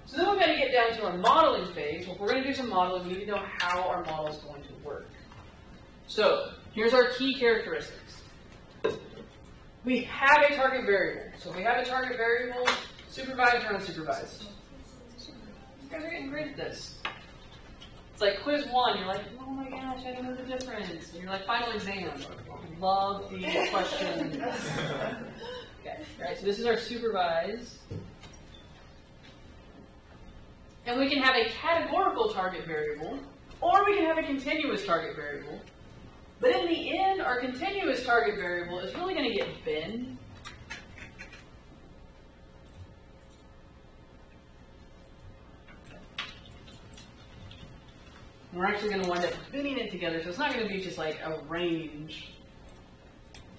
So then we're going to get down to our modeling phase. Well, if we're going to do some modeling, we need to know how our model is going to work. So here's our key characteristics. We have a target variable. So if we have a target variable, supervised or unsupervised. You guys are getting great at this. It's like quiz 1, you're like, oh my gosh, I don't know the difference. And you're like, final exam. Love the question. Okay, right, so this is our supervised. And we can have a categorical target variable, or we can have a continuous target variable. But in the end, our continuous target variable is really going to get bin. We're actually going to wind up binning it together, so it's not going to be just like a range.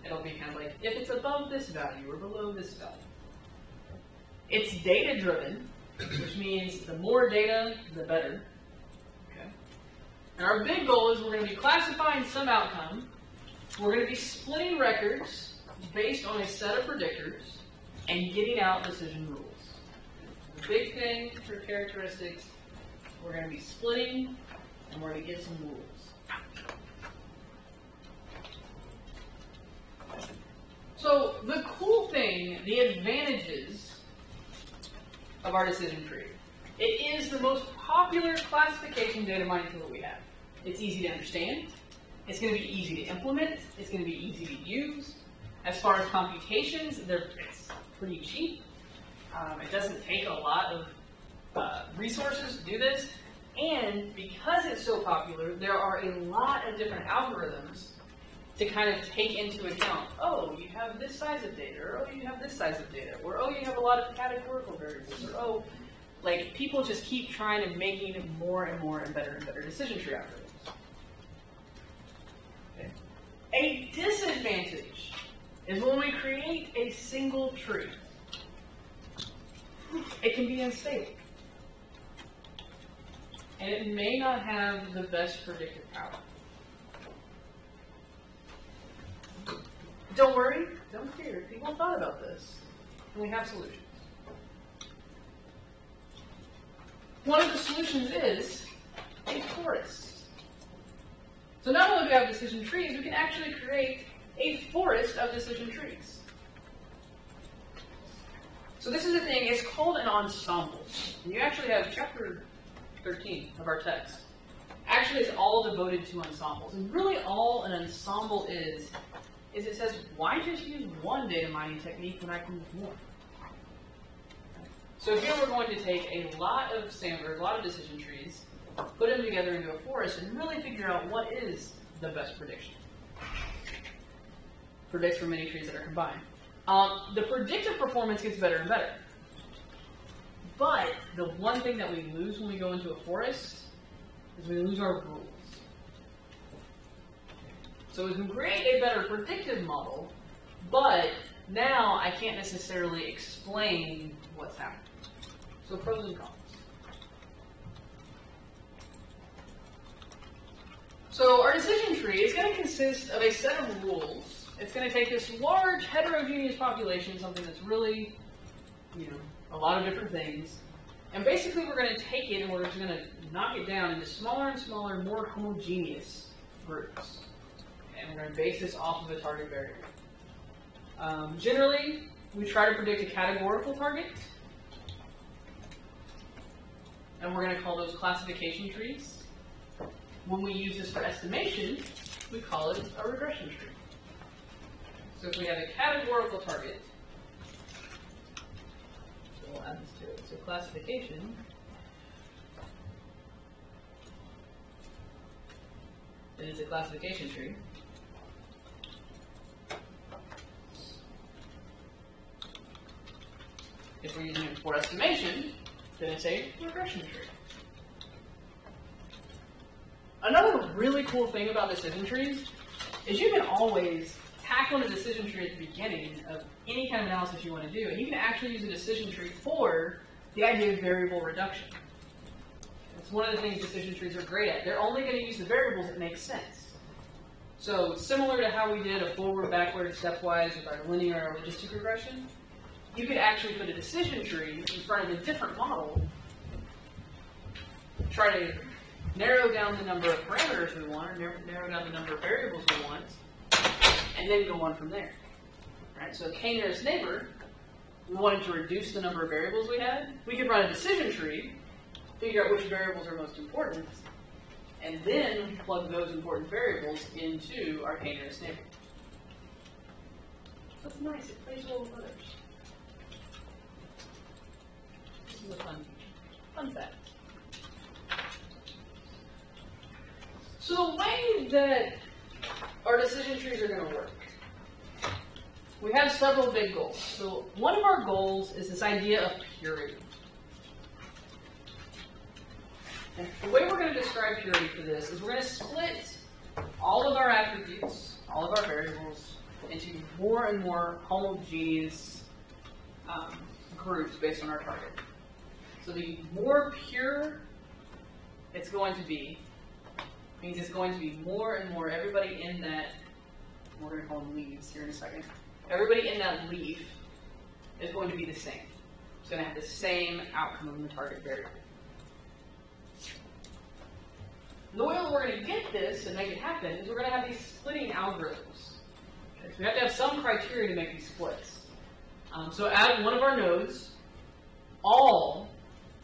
It'll be kind of like, if it's above this value or below this value. It's data-driven, which means the more data, the better. Okay. And our big goal is we're going to be classifying some outcome. We're going to be splitting records based on a set of predictors and getting out decision rules. The big thing for characteristics, we're going to be splitting and we're going to get some rules. So the cool thing, the advantages of our decision tree, it is the most popular classification data mining tool that we have. It's easy to understand. It's going to be easy to implement. It's going to be easy to use. As far as computations, it's pretty cheap. It doesn't take a lot of resources to do this. And because it's so popular, there are a lot of different algorithms to kind of take into account, oh, you have this size of data, or oh, you have this size of data, or oh, you have a lot of categorical variables, or oh, like people just keep trying to making more and more and better decision tree algorithms. Okay. A disadvantage is when we create a single tree. It can be unstable. And it may not have the best predictive power. Don't worry, don't fear. People have thought about this, and we have solutions. One of the solutions is a forest. So not only do we have decision trees, we can actually create a forest of decision trees. So this is the thing, it's called an ensemble. And you actually have chapter 13 of our text. Actually, it's all devoted to ensembles. And really all an ensemble is it says, why just use one data mining technique when I can use more? So here we're going to take a lot of decision trees, put them together into a forest, and really figure out what is the best prediction. Predicts for many trees that are combined. The predictive performance gets better and better. But the one thing that we lose when we go into a forest is we lose our rules. So we can create a better predictive model, but now I can't necessarily explain what's happening. So pros and cons. So our decision tree is going to consist of a set of rules. It's going to take this large heterogeneous population, something that's really, a lot of different things. And basically we're going to take it and we're just going to knock it down into smaller and smaller, more homogeneous groups. And we're going to base this off of a target variable. Generally, we try to predict a categorical target. And we're going to call those classification trees. When we use this for estimation, we call it a regression tree. So if we have a categorical target, so we'll add this to it. So classification is a classification tree. If we're using it for estimation, then it's a regression tree. Another really cool thing about decision trees is you can always tackle a decision tree at the beginning of any kind of analysis you want to do, and you can actually use a decision tree for the idea of variable reduction. It's one of the things decision trees are great at. They're only going to use the variables that make sense. So similar to how we did a forward, backward, stepwise with our linear or logistic regression, you could actually put a decision tree in front of a different model try to narrow down the number of parameters we want, or narrow down the number of variables we want, and then go on from there. Right? So k nearest neighbor, we wanted to reduce the number of variables we had. We could run a decision tree, figure out which variables are most important, and then plug those important variables into our k nearest neighbor. So it's nice, it plays well with others. This is a fun fact. So the way that our decision trees are going to work, we have several big goals. So one of our goals is this idea of purity. And the way we're going to describe purity for this is we're going to split all of our attributes, all of our variables, into more and more homogeneous groups based on our target. So the more pure it's going to be, means it's going to be more and more everybody in that, we're going to call them leaves here in a second, everybody in that leaf is going to be the same. It's going to have the same outcome of the target variable. The way that we're going to get this and make it happen is we're going to have these splitting algorithms. Okay, so we have to have some criteria to make these splits. So at one of our nodes, all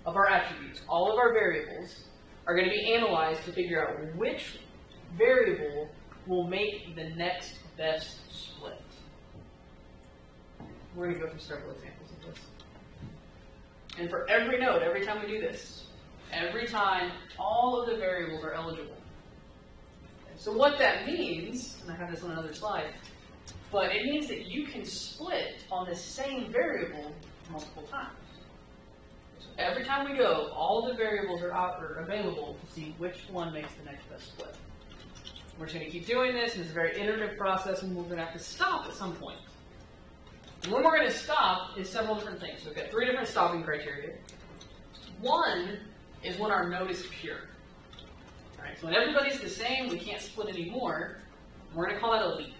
of our attributes, all of our variables, are going to be analyzed to figure out which variable will make the next best split. We're going to go through several examples of this. And for every node, every time we do this, every time all of the variables are eligible. So what that means, and I have this on another slide, but it means that you can split on the same variable multiple times. So every time we go, all the variables are available to see which one makes the next best split. We're just going to keep doing this, and it's a very iterative process, and we're going to have to stop at some point. And when we're going to stop is several different things. So we've got 3 different stopping criteria. One is when our node is pure. All right, so when everybody's the same, we can't split anymore. We're going to call that a leaf.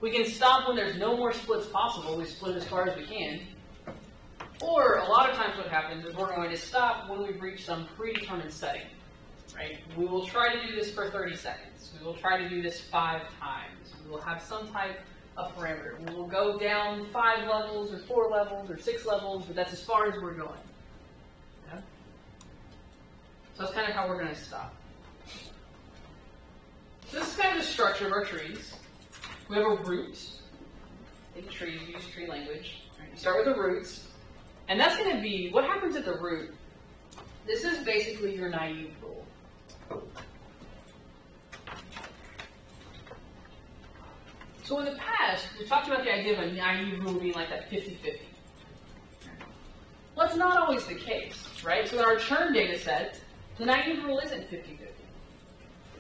We can stop when there's no more splits possible. We split as far as we can. Or a lot of times what happens is we're going to stop when we've reached some predetermined setting. Right? We will try to do this for 30 seconds. We will try to do this 5 times. We will have some type of parameter. We will go down 5 levels or 4 levels or 6 levels, but that's as far as we're going. Okay? So that's kind of how we're going to stop. So this is kind of the structure of our trees. We have a root. In trees, we use tree language. Right? You start with the roots. And that's going to be, what happens at the root, this is basically your naive rule. So in the past, we talked about the idea of a naive rule being like that 50-50. Well, that's not always the case, right? So in our churn data set, the naive rule isn't 50-50.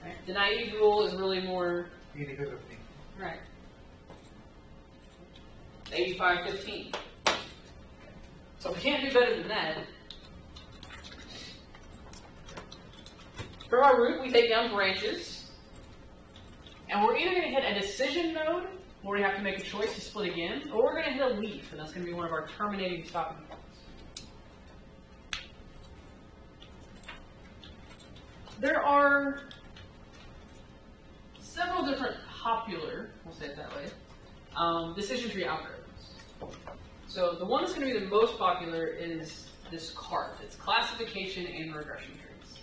Right? The naive rule is really more 80-50. Right. 85-15. So if we can't do better than that, from our root we take down branches, and we're either going to hit a decision node, where we have to make a choice to split again, or we're going to hit a leaf, and that's going to be one of our terminating stopping points. There are several different popular, we'll say it that way, decision tree algorithms. So the one that's going to be the most popular is this CART. It's classification and regression trees.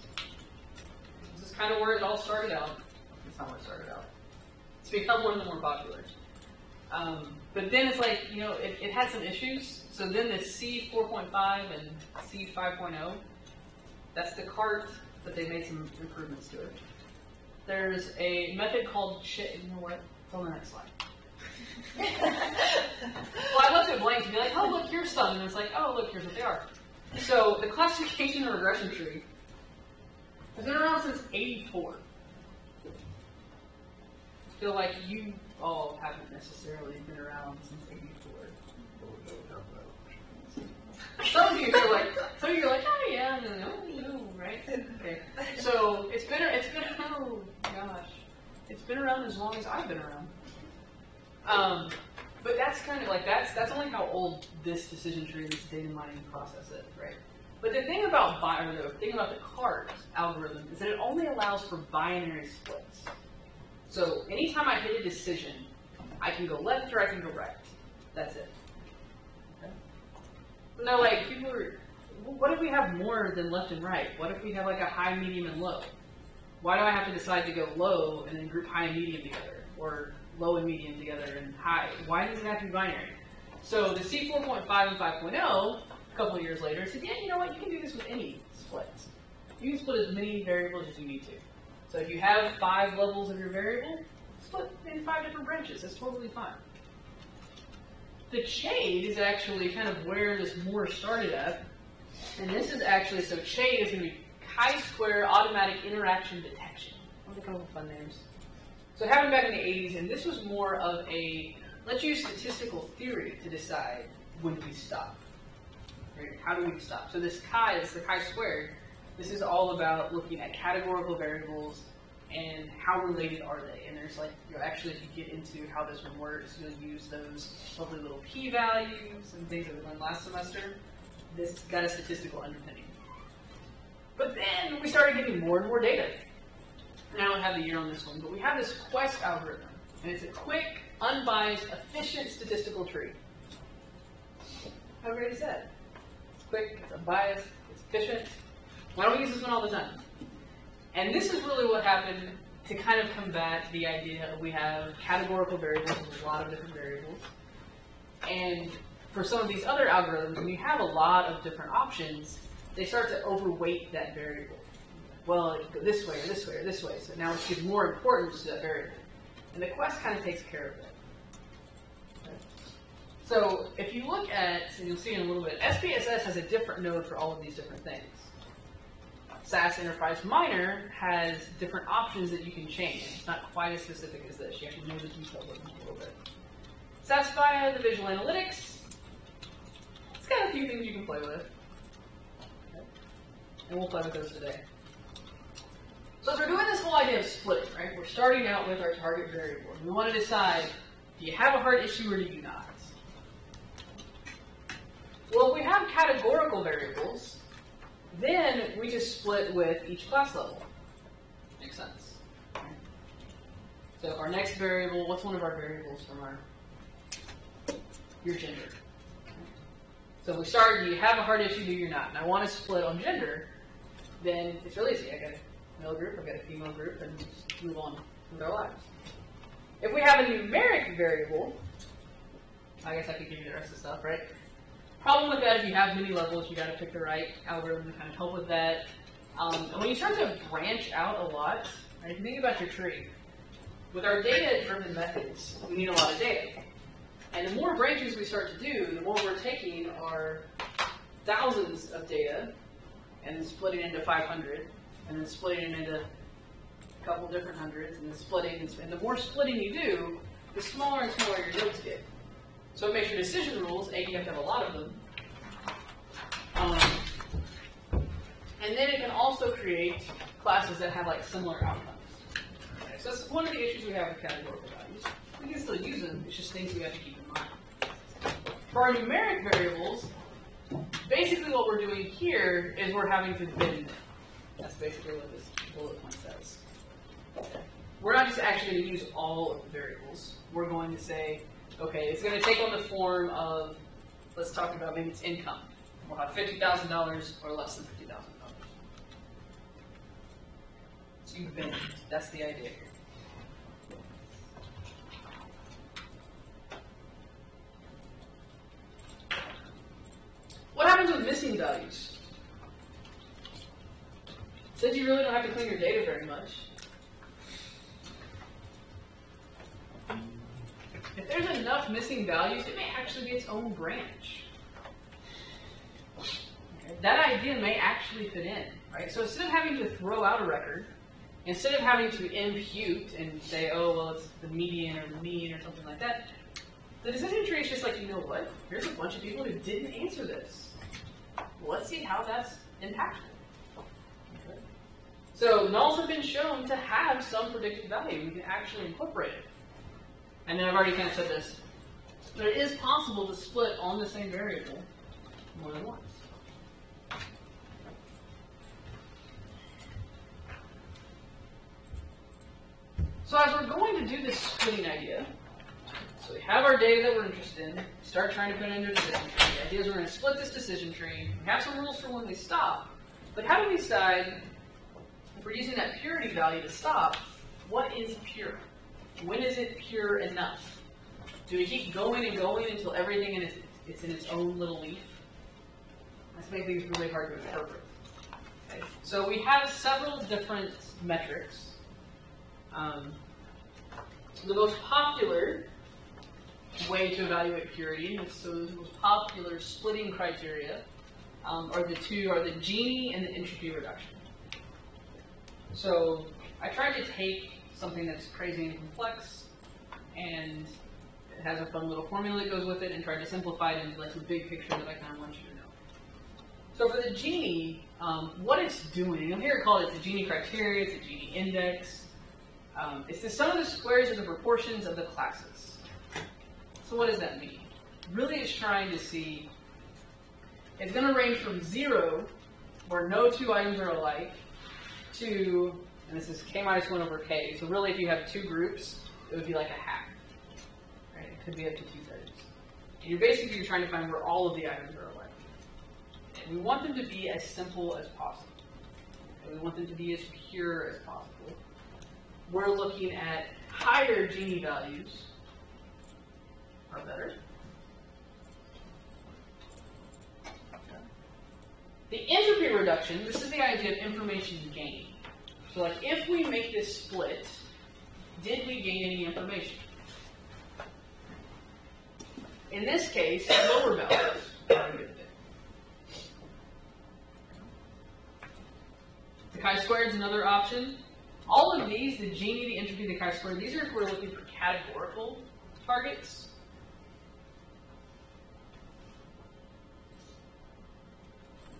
This is kind of where it all started out. It's not where it started out. It's become one of the more popular. But then it's like, you know, it had some issues. So then the C 4.5 and C 5.0, that's the CART, but they made some improvements to it. There's a method called you know what? It's on the next slide. Well, I left it blank to be like, oh, look, here's some. And it's like, oh, look, here's what they are. So the classification and regression tree has been around since '84. I feel like you all haven't necessarily been around since '84. Some of you are like, oh yeah, no, right? Okay. So it's been oh gosh, it's been around as long as I've been around. But that's kind of like that's only how old this decision tree, this data mining process is, right? But the thing about the CART algorithm is that it only allows for binary splits. So anytime I hit a decision, I can go left or I can go right. That's it. Okay? Now, like, people are, what if we have more than left and right? What if we have like a high, medium, and low? Why do I have to decide to go low and then group high and medium together? Or low and medium together and high? Why does it have to be binary? So the C 4.5 and 5.0, a couple of years later, said, yeah, you know what, you can do this with any splits. You can split as many variables as you need to. So if you have 5 levels of your variable, split in 5 different branches. That's totally fine. The shade is actually kind of where this more started at. And this is actually, so shade is going to be chi-square automatic interaction detection. What are a couple of fun names? So it happened back in the 80s, and this was more of a, let's use statistical theory to decide when we stop. Right? How do we stop? So this chi, it's the chi-squared. This is all about looking at categorical variables and how related are they. And there's like, actually if you get into how this one works, you'll use those lovely little p-values and things that we learned last semester. This got a statistical underpinning. But then we started getting more and more data. And I don't have the year on this one, but we have this Quest algorithm. And it's a quick, unbiased, efficient statistical tree. How great is that? It's quick, it's unbiased, it's efficient. Why don't we use this one all the time? And this is really what happened to kind of combat the idea of we have categorical variables, there's a lot of different variables. And for some of these other algorithms, when you have a lot of different options, they start to overweight that variable. Well, it can go this way or this way or this way, so now it's gives more importance to that variable. And the Quest kind of takes care of that. Okay. So if you look at, and you'll see in a little bit, SPSS has a different node for all of these different things. SAS Enterprise Miner has different options that you can change. It's not quite as specific as this. You have to know the details of it a little bit. SAS Via, the visual analytics, it's got a few things you can play with. Okay. And we'll play with those today. So as we're doing this whole idea of splitting, right, we're starting out with our target variable. We want to decide, do you have a hard issue or do you not? Well, if we have categorical variables, then we just split with each class level. Makes sense. So our next variable, what's one of our variables from your gender? So we start, do you have a hard issue, do you not? And I want to split on gender, then it's really easy. I got a male group, I've got a female group, and just move on with our lives. If we have a numeric variable, I guess I could give you the rest of the stuff, right? Problem with that, if you have many levels, you got to pick the right algorithm to kind of help with that. And when you start to branch out a lot, right, if you think about your tree, with our data-driven methods, we need a lot of data. And the more branches we start to do, the more we're taking our thousands of data and then splitting into 500, and then splitting into a couple different hundreds, and then splitting, and the more splitting you do, the smaller and smaller your nodes get. So it makes your decision rules, A, you have to have a lot of them. And then it can also create classes that have like similar outcomes. Okay, so that's one of the issues we have with categorical values. We can still use them, it's just things we have to keep in mind. For our numeric variables, basically what we're doing here is we're having to bend them. That's basically what this bullet point says. Okay. We're not just actually going to use all of the variables. We're going to say, okay, it's going to take on the form of, let's talk about maybe it's income. We'll have $50,000 or less than $50,000. So you bend. That's the idea here. What happens with missing values? Since you really don't have to clean your data very much, if there's enough missing values, it may actually be its own branch. Okay. That idea may actually fit in, right? So instead of having to throw out a record, instead of having to impute and say, oh, well, it's the median or the mean or something like that, the decision tree is just like, you know what? Here's a bunch of people who didn't answer this. Well, let's see how that's impactful. Okay. So nulls have been shown to have some predicted value. We can actually incorporate it. And then I've already kind of said this, but it is possible to split on the same variable more than once. So as we're going to do this splitting idea, so we have our data that we're interested in, start trying to put it into a decision tree. The idea is we're going to split this decision tree. We have some rules for when we stop, but how do we decide if we're using that purity value to stop, what is pure? When is it pure enough? Do we keep going and going until everything it's in its own little leaf? That's making things really hard to interpret. Okay. So we have several different metrics. The most popular way to evaluate purity, so the most popular splitting criteria, are the Gini and the entropy reduction. So I tried to take something that's crazy and complex, and it has a fun little formula that goes with it, and tried to simplify it into like the big picture that I kind of want you to know. So for the Gini, what it's doing, and here I call it the Gini criteria, it's a Gini index. It's the sum of the squares of the proportions of the classes. So what does that mean? Really it's trying to see, it's going to range from 0, where no two items are alike, to, and this is k minus 1 over k, so really if you have two groups, it would be like a half. Right? It could be up to 2/3. And you're basically trying to find where all of the items are alike. And we want them to be as simple as possible. And we want them to be as pure as possible. We're looking at higher Gini values are better. The entropy reduction, this is the idea of information gain. So like if we make this split, did we gain any information? In this case, lower values are a good thing. The chi-squared is another option. All of these, the Gini, the entropy, the chi-squared, these are if we're looking for categorical targets.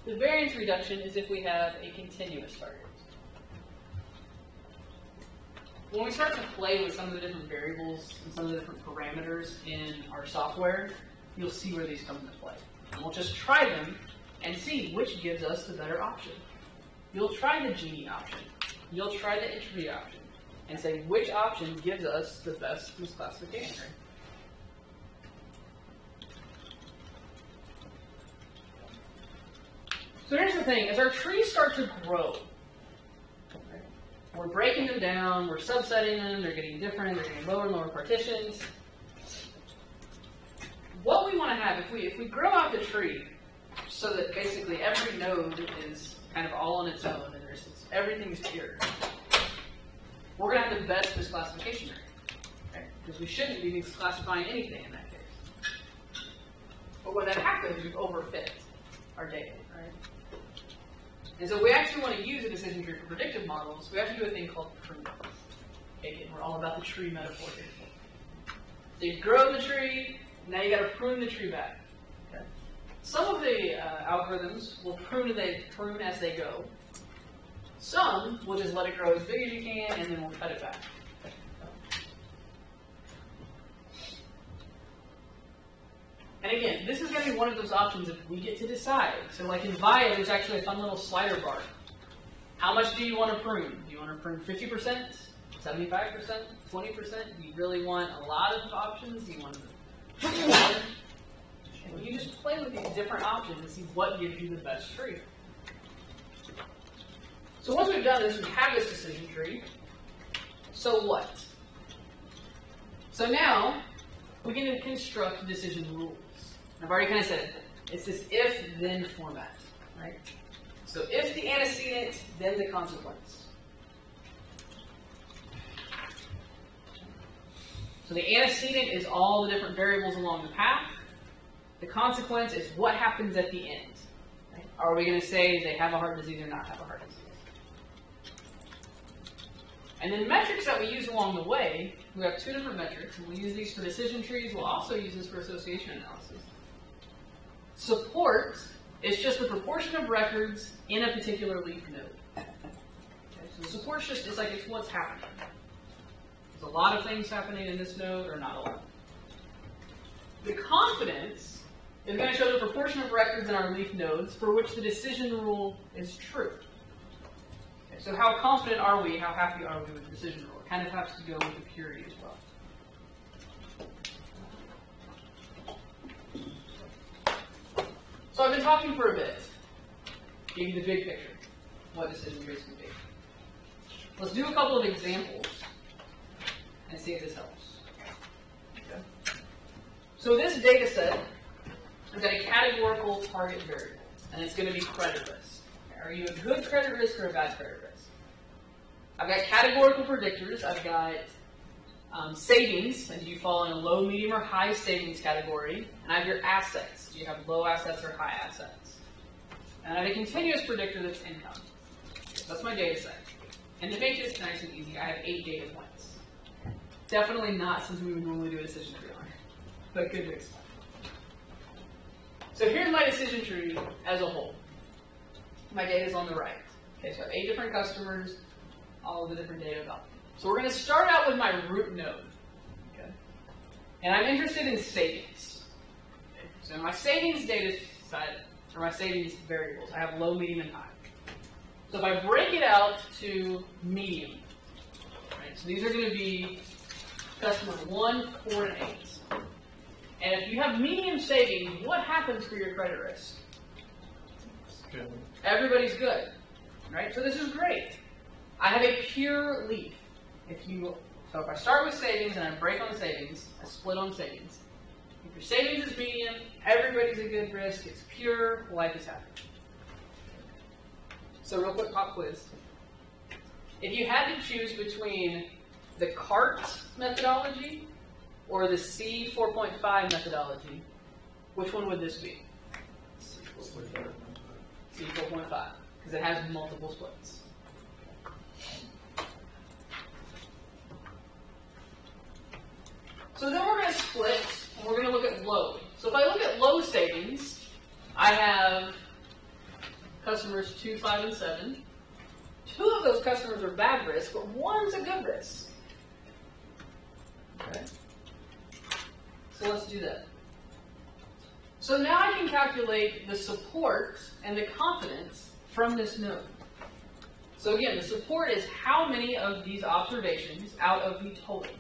The variance reduction is if we have a continuous target. When we start to play with some of the different variables and some of the different parameters in our software, you'll see where these come into play. And we'll just try them and see which gives us the better option. You'll try the Gini option. You'll try the entropy option and say which option gives us the best misclassification rate. So here's the thing, as our trees start to grow, right, we're breaking them down, we're subsetting them, they're getting different, they're getting lower and lower partitions. What we want to have, if we grow out the tree so that basically every node is kind of all on its own and everything's pure, we're going to have the best misclassification rate, okay? Because we shouldn't be misclassifying anything in that case. But when that happens, we've overfit our data, right? And so we actually want to use a decision tree for predictive models. We have to do a thing called pruning. Again, we're all about the tree metaphor here. So you grow the tree, now you got to prune the tree back. Okay? Some of the algorithms will prune as they go. Some will just let it grow as big as you can, and then we'll cut it back. And again, this is going to be one of those options that we get to decide. So like in VIA, there's actually a fun little slider bar. How much do you want to prune? Do you want to prune 50%, 75%, 20%? Do you really want a lot of options? Do you want to and you just play with these different options and see what gives you the best tree. So once we've done this, we have this decision tree. So what? So now, we can construct decision rules. I've already kind of said it. It's this if-then format, right? So if the antecedent, then the consequence. So the antecedent is all the different variables along the path. The consequence is what happens at the end. Right? Are we going to say they have a heart disease or not have a heart disease? And then metrics that we use along the way, we have two different metrics, and we'll use these for decision trees. We'll also use this for association analysis. Support is just the proportion of records in a particular leaf node. Okay, so the support's just, it's like it's what's happening. There's a lot of things happening in this node or not a lot. The confidence is going to show the proportion of records in our leaf nodes for which the decision rule is true. So how confident are we, how happy are we with the decision rule? kind of has to go with the purity as well. So I've been talking for a bit. Gave you the big picture, what decision trees can be. Let's do a couple of examples and see if this helps. Okay. So this data set has got a categorical target variable, and it's going to be credit risk. Are you a good credit risk or a bad credit risk? I've got categorical predictors. I've got savings, and do you fall in a low, medium, or high savings category? And I have your assets. Do you have low assets or high assets? And I have a continuous predictor that's income. That's my data set. And to make this nice and easy, I have 8 data points. Definitely not something we would normally do a decision tree on, but good to explain. So here's my decision tree as a whole. My data is on the right. Okay, so I have 8 different customers, all of the different data about them. So we're going to start out with my root node. Okay? And I'm interested in savings. Okay? So in my savings data set, or my savings variables, I have low, medium, and high. So if I break it out to medium, right, so these are going to be customers 1, 4, and 8. And if you have medium savings, what happens for your credit risk? Good. Everybody's good, right? So this is great. I have a pure leaf. So if I start with savings and I break on savings, I split on savings. If your savings is medium, everybody's a good risk, it's pure, life is happy. So real quick pop quiz. If you had to choose between the CART methodology or the C 4.5 methodology, which one would this be? C 4.5, because it has multiple splits. So then we're going to split, and we're going to look at low. So if I look at low savings, I have customers 2, 5, and 7. 2 of those customers are bad risk, but 1's a good risk. Okay. So let's do that. So now I can calculate the support and the confidence from this node. So again, the support is how many of these observations out of the total.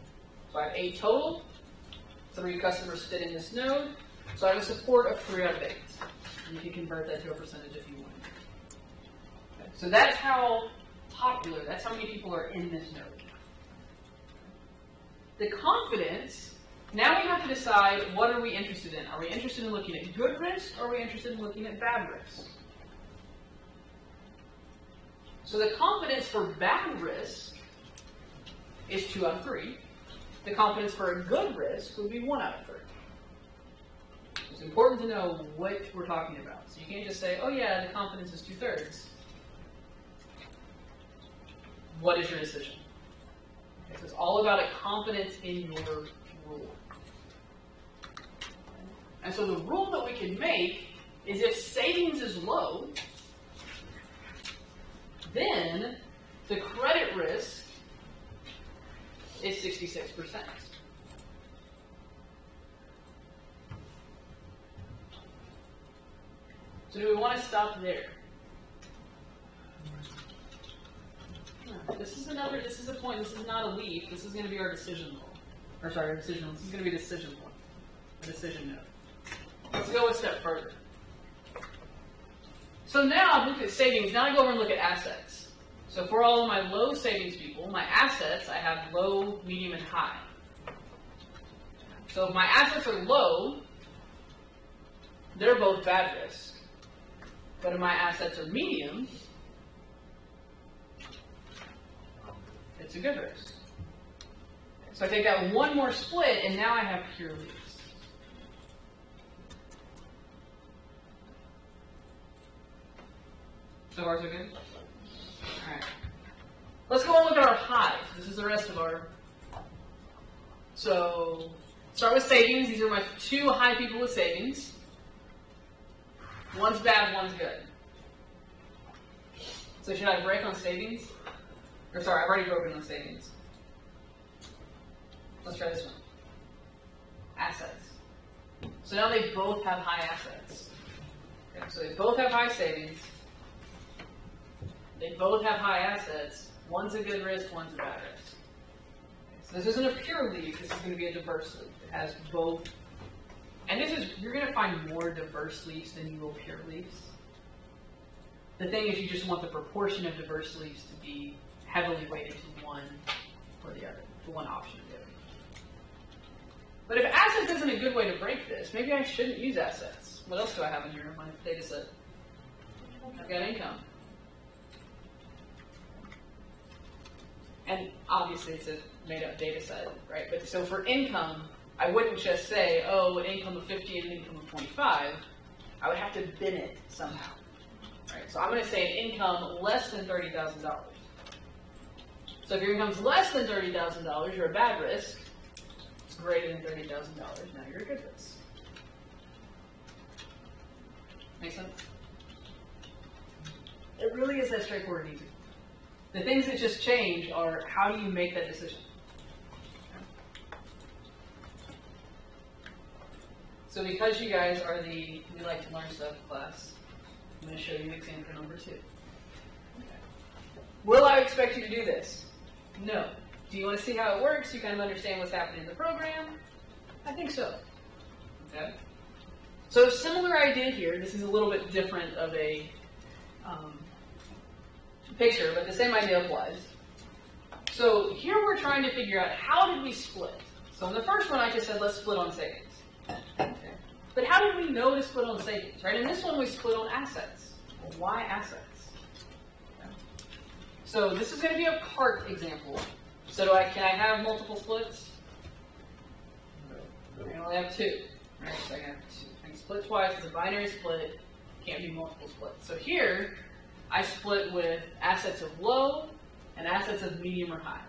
So I have 8 total. 3 customers fit in this node. So I have a support of 3 out of 8. And you can convert that to a percentage if you want. Okay. So that's how popular, that's how many people are in this node. The confidence, now we have to decide what are we interested in. Are we interested in looking at good risk or are we interested in looking at bad risk? So the confidence for bad risk is 2 out of 3. The confidence for a good risk would be 1 out of 3. It's important to know what we're talking about. So you can't just say, oh yeah, the confidence is 2/3. What is your decision? Okay, so it's all about a confidence in your rule. And so the rule that we can make is if savings is low, then the credit risk is 66%. So do we want to stop there? No, this is a point, this is not a leaf, this is going to be our decision point. Or sorry, this is going to be a decision point, a decision node. Let's go a step further. So now I've looked at savings, now I go over and look at assets. So for all of my low savings people, my assets, I have low, medium, and high. So if my assets are low, they're both bad risk. But if my assets are medium, it's a good risk. So I take that one more split, and now I have pure leaves. So far, so good? Alright. Let's go and look at our highs. This is the rest of our... So, start with savings. These are my 2 high people with savings. One's bad, one's good. So should I break on savings? Or sorry, I've already broken on savings. Let's try this one. Assets. So now they both have high assets. Okay, so they both have high savings. They both have high assets. One's a good risk, one's a bad risk. So this isn't a pure leaf, this is going to be a diverse leaf. It has both. And this is, you're going to find more diverse leaves than you will pure leaves. The thing is, you just want the proportion of diverse leaves to be heavily weighted to one or the other, to one option or the other. But if assets isn't a good way to break this, maybe I shouldn't use assets. What else do I have in here in my data set? I've got income. And obviously it's a made-up data set, right? But so for income, I wouldn't just say, oh, an income of 50 and an income of 25. I would have to bin it somehow, right? So I'm going to say an income less than $30,000. So if your income's less than $30,000, you're a bad risk. It's greater than $30,000, now you're a good risk. Make sense? It really is that straightforward and easy. The things that just change are how do you make that decision? So because you guys are the we like to learn stuff class, I'm going to show you example number 2. Okay. Will I expect you to do this? No. Do you want to see how it works? You kind of understand what's happening in the program? I think so. Okay. So similar idea here. This is a little bit different of a picture, but the same idea applies. So here we're trying to figure out how did we split. So in the first one I just said let's split on savings. Okay. But how did we know to split on savings, right? In this one we split on assets. Well, why assets? Okay. So this is going to be a cart example. So can I have multiple splits? I can only have 2. Right? So I can have 2. I can split twice. It's a binary split. Can't be multiple splits. So here I split with assets of low and assets of medium or high.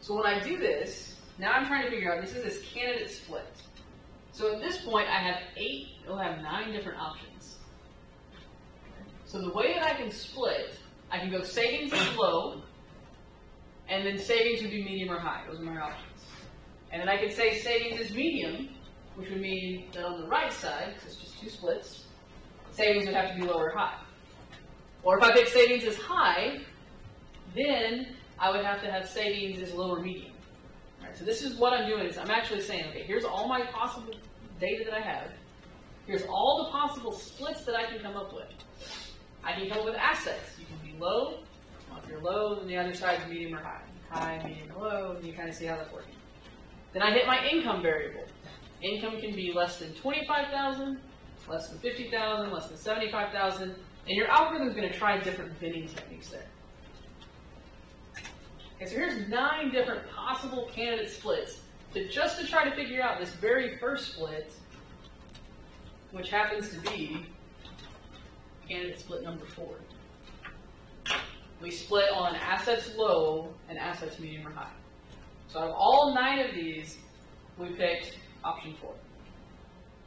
So when I do this, now I'm trying to figure out, this is this candidate split. So at this point I have 8, it'll have 9 different options. So the way that I can split, I can go savings is low, and then savings would be medium or high. Those are my options. And then I could say savings is medium, which would mean that on the right side, because it's just 2 splits, savings would have to be low or high. Or if I pick savings as high, then I would have to have savings as low or medium. Right, so this is what I'm doing is I'm actually saying, okay, here's all my possible data that I have. Here's all the possible splits that I can come up with. I can come up with assets. You can be low. Well, if you're low, then the other side is medium or high. High, medium, or low, and you kind of see how that's working. Then I hit my income variable. Income can be less than 25,000, less than 50,000, less than 75,000, and your algorithm is going to try different binning techniques there. Okay, so here's 9 different possible candidate splits just to try to figure out this very first split, which happens to be candidate split number 4. We split on assets low and assets medium or high. So out of all 9 of these, we picked option 4.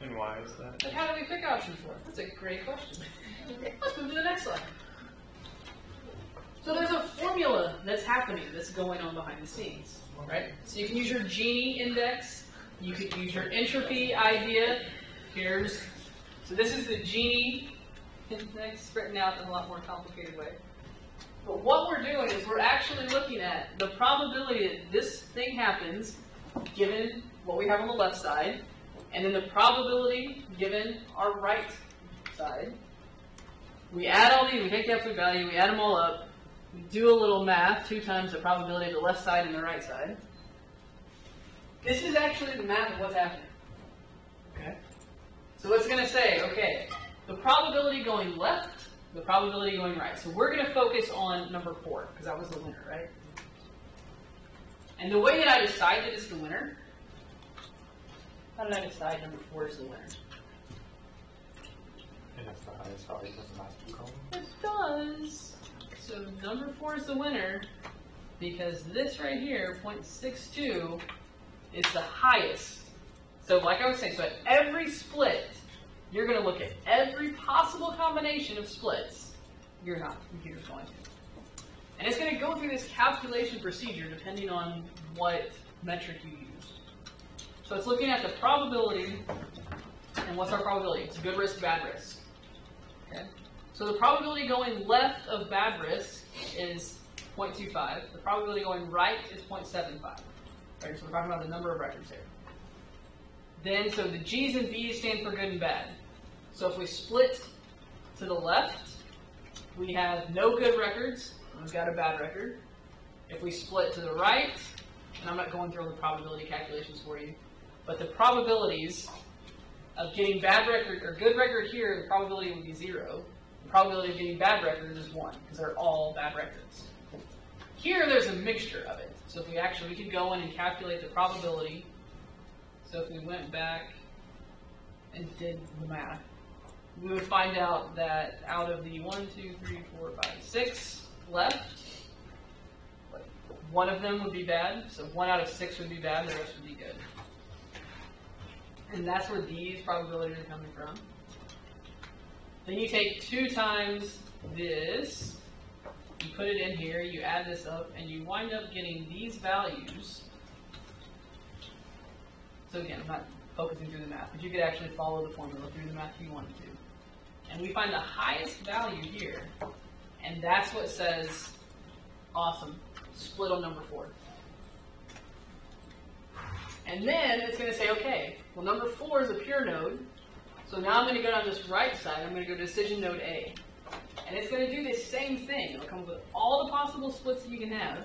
And why is that? But how do we pick option 4? That's a great question. Let's move to the next slide. So there's a formula that's happening, that's going on behind the scenes, right? So you can use your Gini index. You could use your entropy idea. So this is the Gini index written out in a lot more complicated way. But what we're doing is we're actually looking at the probability that this thing happens given what we have on the left side, and then the probability given our right side. We add all these, we take the absolute value, we add them all up, we do a little math, 2 times the probability of the left side and the right side. This is actually the math of what's happening. Okay? So it's going to say, okay, the probability going left, the probability going right. So we're going to focus on number 4, because that was the winner, right? And the way that I decide that it's the winner, how did I decide number 4 is the winner? And if the highest value doesn't have to come. It does. So number 4 is the winner because this right here, 0.62, is the highest. So like I was saying, so at every split, you're going to look at every possible combination of splits. You're not. The computer's going to. And it's going to go through this calculation procedure depending on what metric you use. So it's looking at the probability, and what's our probability? It's good risk, bad risk. Okay? So the probability going left of bad risk is 0.25. The probability going right is 0.75. Right, so we're talking about the number of records here. Then, so the G's and B's stand for good and bad. So if we split to the left, we have no good records, and we've got a bad record. If we split to the right, and I'm not going through all the probability calculations for you, but the probabilities of getting bad record or good record here, the probability would be 0. The probability of getting bad record is 1, because they're all bad records. Here, there's a mixture of it. So if we could go in and calculate the probability. So if we went back and did the math, we would find out that out of the 1, 2, 3, 4, 5, 6 left, 1 of them would be bad. So 1 out of 6 would be bad, and the rest would be good. And that's where these probabilities are coming from. Then you take 2 times this, you put it in here, you add this up, and you wind up getting these values. So again, I'm not focusing through the math, but you could actually follow the formula through the math if you wanted to. And we find the highest value here, and that's what says, awesome, split on number 4. And then it's going to say, okay, well number 4 is a pure node, so now I'm going to go down this right side, I'm going to go to decision node A. And it's going to do this same thing. It'll come up with all the possible splits that you can have,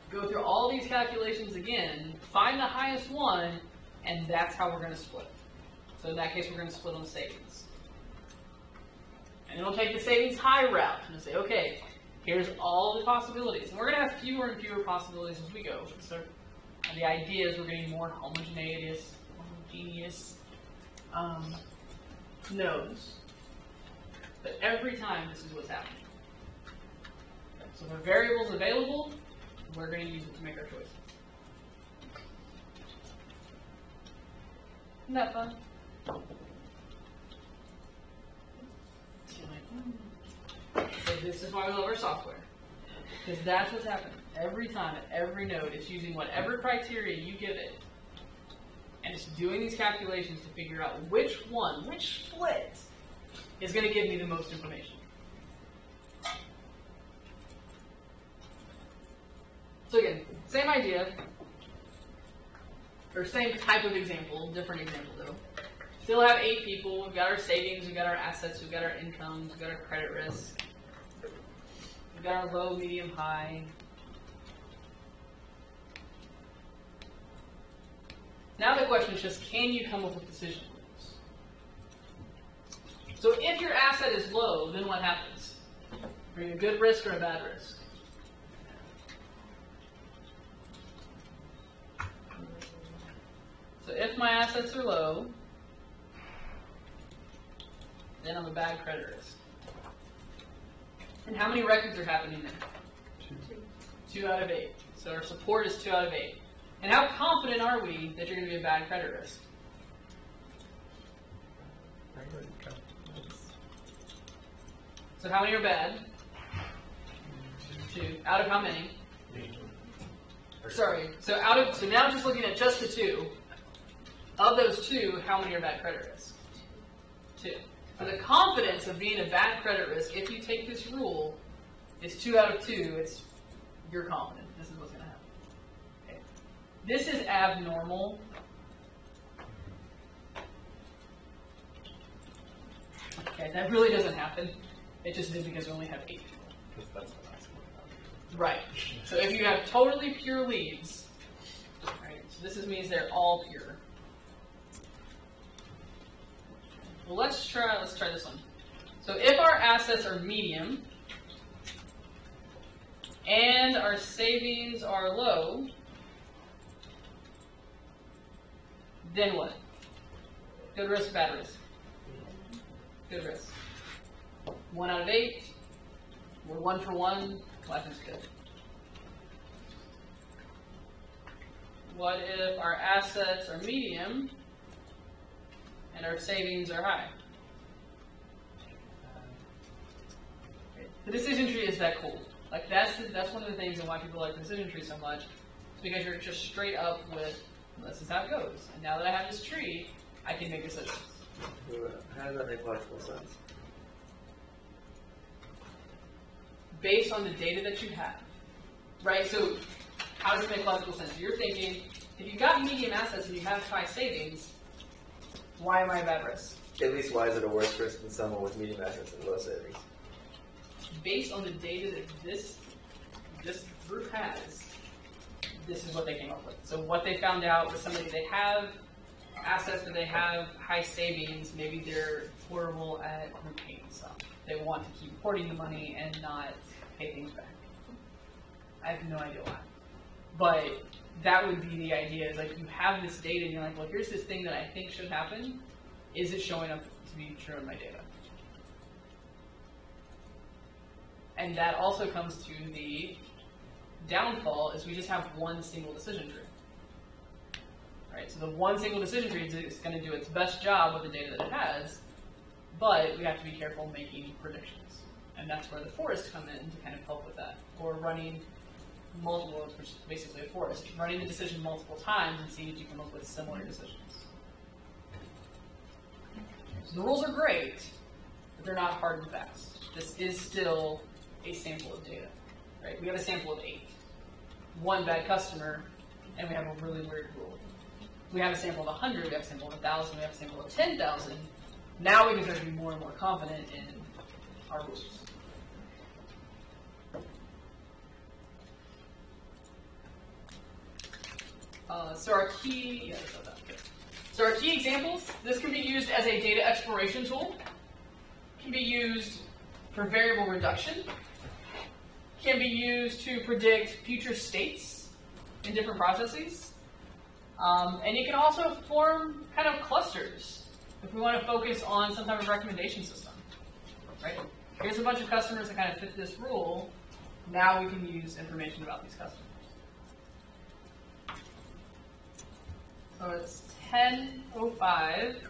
go through all these calculations again, find the highest one, and that's how we're going to split. So in that case, we're going to split on savings. And it'll take the savings high route and it'll say, okay, here's all the possibilities. And we're going to have fewer and fewer possibilities as we go. So the idea is we're getting more homogeneous nodes. But every time, this is what's happening. So if a variable is available, we're going to use it to make our choices. Isn't that fun? So this is why we love our software. Because that's what's happening. Every time, at every node, it's using whatever criteria you give it. And it's doing these calculations to figure out which split is going to give me the most information. So again, same idea, or same type of example, different example though. Still have 8 people, we've got our savings, we've got our assets, we've got our incomes, we've got our credit risk, we've got our low, medium, high. Now the question is just, can you come up with decision rules? So if your asset is low, then what happens? Are you a good risk or a bad risk? So if my assets are low, then I'm a bad credit risk. And how many records are happening there? 2 out of 8. So our support is 2 out of 8. And how confident are we that you're going to be a bad credit risk? So how many are bad? 2. Out of how many? Sorry. So now just looking at just the 2. Of those 2, how many are bad credit risk? 2. So the confidence of being a bad credit risk, if you take this rule, is 2 out of 2. You're confident. This is what's going to happen. Okay. This is abnormal. Okay, that really doesn't happen. It just did because we only have 8 people. Because that's what I said. Right. So if you have totally pure leads, right, so this means they're all pure. Well, let's try this one. So if our assets are medium and our savings are low, then what? Good risk, bad risk? Good risk. 1 out of 8. We're 1 for 1. Life is good. What if our assets are medium and our savings are high? Okay. The decision tree is that cool. Like that's one of the things and why people like the decision tree so much. It's because you're just straight up with, this is how it goes. And now that I have this tree, I can make decisions. How does that make logical sense? based on the data that you have, right? So how does it make logical sense? So you're thinking, if you've got medium assets and you have high savings, why am I a bad risk? At least why is it a worse risk than someone with medium assets and low savings? Based on the data that this group has, this is what they came up with. So what they found out was somebody, they have assets, but they have high savings, maybe they're horrible at repaying stuff. They want to keep hoarding the money and not pay things back. I have no idea why. But that would be the idea, is like you have this data and you're like, well, here's this thing that I think should happen. Is it showing up to be true in my data? And that also comes to the downfall, is we just have one single decision tree. Right? So the one single decision tree is going to do its best job with the data that it has, but we have to be careful making predictions. And that's where the forests come in to kind of help with that. Or running multiple, which is basically a forest, running the decision multiple times and seeing if you come up with similar decisions. So the rules are great, but they're not hard and fast. This is still a sample of data, right? We have a sample of 8. One bad customer, and we have a really weird rule. We have a sample of 100, we have a sample of 1,000, we have a sample of 10,000. Now we can start to be more and more confident in our rules. So our key examples, this can be used as a data exploration tool, can be used for variable reduction, can be used to predict future states in different processes, and you can also form kind of clusters if we want to focus on some type of recommendation system, right? Here's a bunch of customers that kind of fit this rule. Now we can use information about these customers. So it's 10:05.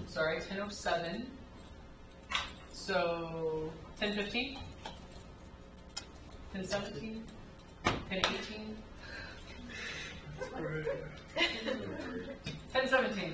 Sorry, 10:07. So 10:15, 10:17, 10:18, 10:17.